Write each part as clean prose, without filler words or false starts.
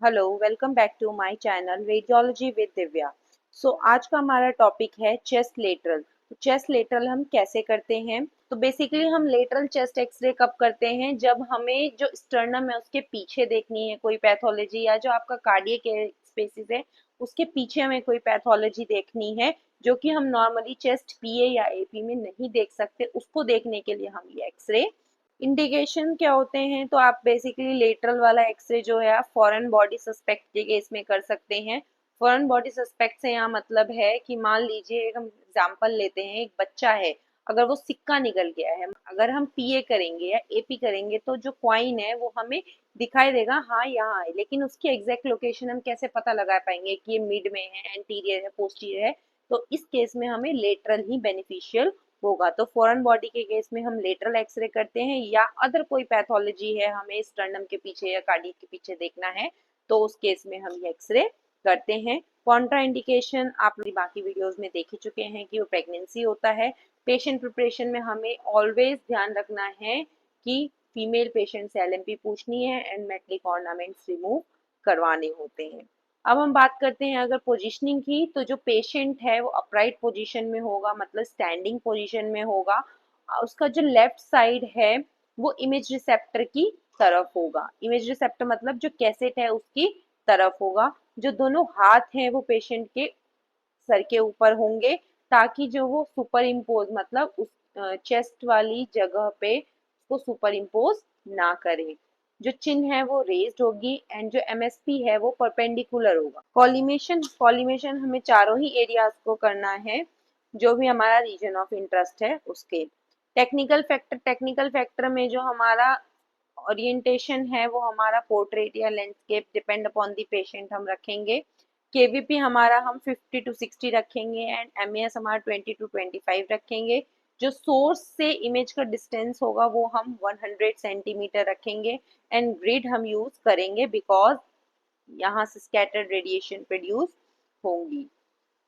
Hello, welcome back to my channel radiology with Divya. आज का हमारा टॉपिक है चेस्ट लेटरल। तो चेस्ट लेटरल हम कैसे करते हैं? तो बेसिकली हम लेटरल चेस्ट एक्सरे कब करते हैं? जब हमें जो स्टर्नम है उसके पीछे देखनी है कोई पैथोलॉजी, या जो आपका कार्डियक स्पेसिस है उसके पीछे हमें कोई पैथोलॉजी देखनी है जो कि हम नॉर्मली चेस्ट पीए या एपी में नहीं देख सकते। उसको देखने के लिए हम ये एक्सरे इंडिकेशन क्या होते हैं, तो आप बेसिकली लेटरल वाला एक्सरे जो है आप फॉरेन बॉडी सस्पेक्ट के केस में कर सकते हैं। फॉरेन बॉडी सस्पेक्ट से यहाँ मतलब है कि मान लीजिए हम एग्जांपल लेते हैं, एक बच्चा है, अगर वो सिक्का निकल गया है, अगर हम पीए करेंगे या एपी करेंगे तो जो क्वाइन है वो हमें दिखाई देगा, हाँ यहाँ है, लेकिन उसकी एग्जैक्ट लोकेशन हम कैसे पता लगा पाएंगे कि ये मिड में है, एंटीरियर है, पोस्टीरियर है? तो इस केस में हमें लेटरल ही बेनिफिशियल होगा। तो फॉरेन बॉडी के केस में हम लेटरल एक्सरे करते हैं, या अदर कोई पैथोलॉजी है हमें स्टर्नम के पीछे या कार्डियक के पीछे देखना है तो उस केस में हम ये एक्सरे करते हैं। कॉन्ट्रा इंडिकेशन आप बाकी वीडियोस में देख ही चुके हैं कि वो प्रेगनेंसी होता है। पेशेंट प्रिपरेशन में हमें ऑलवेज ध्यान रखना है कि फीमेल पेशेंट से एलएमपी पूछनी है एंड मेटलिक ऑर्नामेंट्स रिमूव करवाने होते हैं। अब हम बात करते हैं अगर पोजीशनिंग की, तो जो पेशेंट है वो अपराइट पोजीशन में होगा, मतलब स्टैंडिंग पोजीशन में होगा। उसका जो लेफ्ट साइड है वो इमेज रिसेप्टर की तरफ होगा। इमेज रिसेप्टर मतलब जो कैसेट है उसकी तरफ होगा। जो दोनों हाथ हैं वो पेशेंट के सर के ऊपर होंगे, ताकि जो वो सुपर इम्पोज मतलब उस चेस्ट वाली जगह पे उसको सुपर इम्पोज ना करें। जो चिन है वो रेज्ड होगी एंड जो एमएसपी है वो परपेंडिकुलर होगा। कॉलिमेशन कॉलिमेशन हमें चारों ही एरियाज को करना है, जो भी हमारा रीजन ऑफ इंटरेस्ट है उसके। टेक्निकल फैक्टर में जो हमारा ओरिएंटेशन है वो हमारा पोर्ट्रेट या landscape depend upon the patient हम रखेंगे। केवीपी हमारा हम 50 to 60 रखेंगे एंड एमएस हमारा 20 to 25 रखेंगे। जो सोर्स से इमेज का डिस्टेंस होगा वो हम 100 सेंटीमीटर रखेंगे एंड ग्रिड हम यूज करेंगे बिकॉज यहाँ से स्कैटर्ड रेडिएशन प्रोड्यूस होंगी।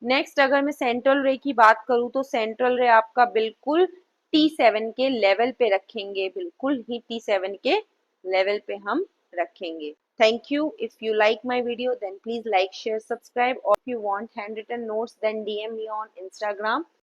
नेक्स्ट अगर मैं सेंट्रल रे की बात करूँ तो सेंट्रल रे आपका बिल्कुल T7 के लेवल पे रखेंगे, बिल्कुल ही T7 के लेवल पे हम रखेंगे। Thank you. If you like my video, then please like, share, subscribe. Or if you want handwritten notes, then DM me on Instagram.